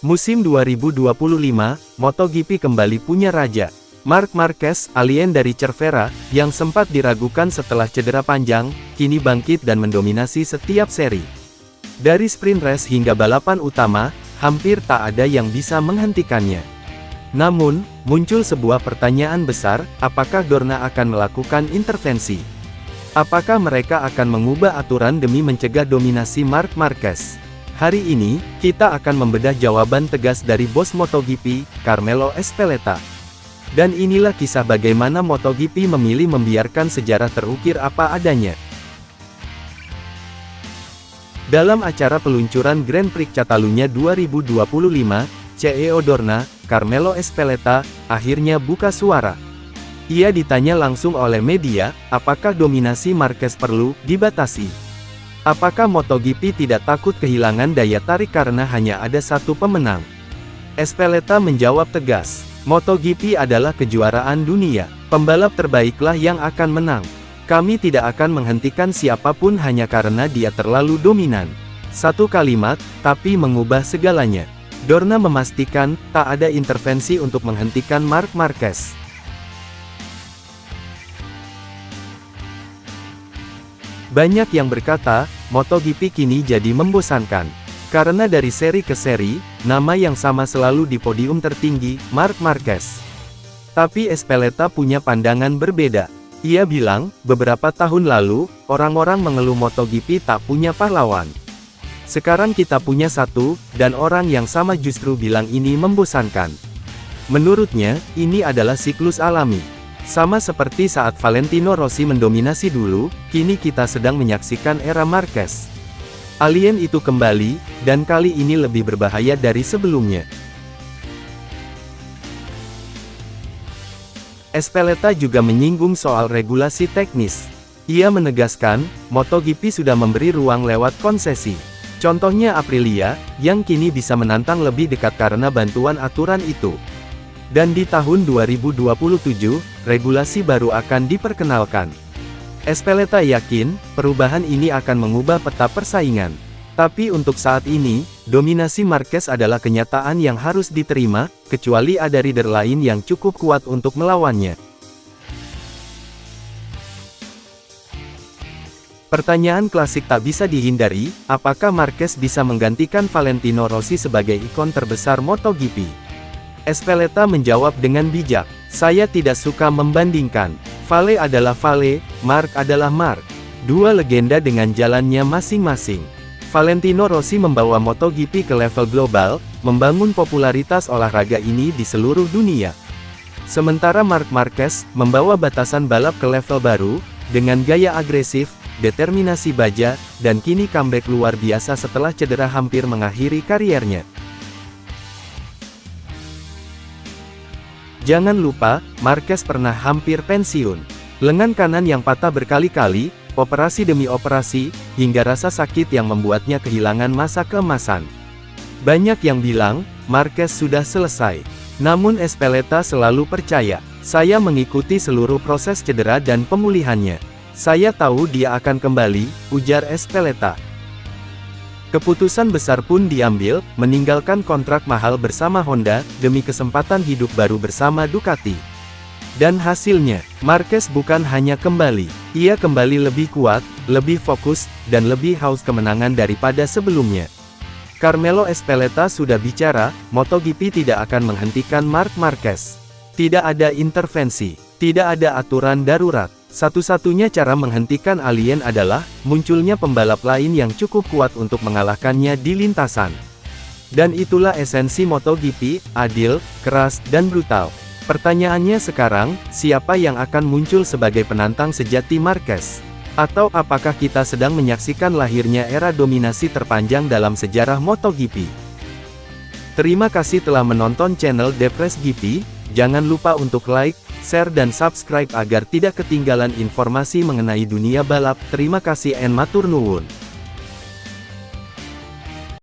Musim 2025, MotoGP kembali punya raja. Marc Marquez, alien dari Cervera, yang sempat diragukan setelah cedera panjang, kini bangkit dan mendominasi setiap seri. Dari sprint race hingga balapan utama, hampir tak ada yang bisa menghentikannya. Namun, muncul sebuah pertanyaan besar, apakah Dorna akan melakukan intervensi? Apakah mereka akan mengubah aturan demi mencegah dominasi Marc Marquez? Hari ini, kita akan membedah jawaban tegas dari bos MotoGP, Carmelo Ezpeleta. Dan inilah kisah bagaimana MotoGP memilih membiarkan sejarah terukir apa adanya. Dalam acara peluncuran Grand Prix Catalunya 2025, CEO Dorna, Carmelo Ezpeleta, akhirnya buka suara. Ia ditanya langsung oleh media, apakah dominasi Marquez perlu dibatasi? Apakah MotoGP tidak takut kehilangan daya tarik karena hanya ada satu pemenang? Ezpeleta menjawab tegas, MotoGP adalah kejuaraan dunia, pembalap terbaiklah yang akan menang. Kami tidak akan menghentikan siapapun hanya karena dia terlalu dominan. Satu kalimat, tapi mengubah segalanya. Dorna memastikan, tak ada intervensi untuk menghentikan Marc Marquez. Banyak yang berkata, MotoGP kini jadi membosankan. Karena dari seri ke seri, nama yang sama selalu di podium tertinggi, Marc Marquez. Tapi Ezpeleta punya pandangan berbeda. Ia bilang, beberapa tahun lalu, orang-orang mengeluh MotoGP tak punya pahlawan. Sekarang kita punya satu, dan orang yang sama justru bilang ini membosankan. Menurutnya, ini adalah siklus alami. Sama seperti saat Valentino Rossi mendominasi dulu, kini kita sedang menyaksikan era Marquez. Alien itu kembali, dan kali ini lebih berbahaya dari sebelumnya. Ezpeleta juga menyinggung soal regulasi teknis. Ia menegaskan, MotoGP sudah memberi ruang lewat konsesi. Contohnya Aprilia, yang kini bisa menantang lebih dekat karena bantuan aturan itu. Dan di tahun 2027, regulasi baru akan diperkenalkan. Ezpeleta yakin, perubahan ini akan mengubah peta persaingan. Tapi untuk saat ini, dominasi Marquez adalah kenyataan yang harus diterima, kecuali ada rider lain yang cukup kuat untuk melawannya. Pertanyaan klasik tak bisa dihindari, apakah Marquez bisa menggantikan Valentino Rossi sebagai ikon terbesar MotoGP? Ezpeleta menjawab dengan bijak, saya tidak suka membandingkan. Vale adalah Vale, Marc adalah Marc. Dua legenda dengan jalannya masing-masing. Valentino Rossi membawa MotoGP ke level global, membangun popularitas olahraga ini di seluruh dunia. Sementara Marc Marquez membawa batasan balap ke level baru, dengan gaya agresif, determinasi baja, dan kini comeback luar biasa setelah cedera hampir mengakhiri kariernya. Jangan lupa, Marquez pernah hampir pensiun. Lengan kanan yang patah berkali-kali, operasi demi operasi, hingga rasa sakit yang membuatnya kehilangan masa keemasan. Banyak yang bilang, Marquez sudah selesai. Namun Ezpeleta selalu percaya, saya mengikuti seluruh proses cedera dan pemulihannya. Saya tahu dia akan kembali, ujar Ezpeleta. Keputusan besar pun diambil, meninggalkan kontrak mahal bersama Honda, demi kesempatan hidup baru bersama Ducati. Dan hasilnya, Marquez bukan hanya kembali, ia kembali lebih kuat, lebih fokus, dan lebih haus kemenangan daripada sebelumnya. Carmelo Ezpeleta sudah bicara, MotoGP tidak akan menghentikan Marc Marquez. Tidak ada intervensi, tidak ada aturan darurat. Satu-satunya cara menghentikan alien adalah, munculnya pembalap lain yang cukup kuat untuk mengalahkannya di lintasan. Dan itulah esensi MotoGP, adil, keras, dan brutal. Pertanyaannya sekarang, siapa yang akan muncul sebagai penantang sejati Marquez? Atau apakah kita sedang menyaksikan lahirnya era dominasi terpanjang dalam sejarah MotoGP? Terima kasih telah menonton channel Depres GP, jangan lupa untuk like, share dan subscribe agar tidak ketinggalan informasi mengenai dunia balap. Terima kasih and matur nuwun.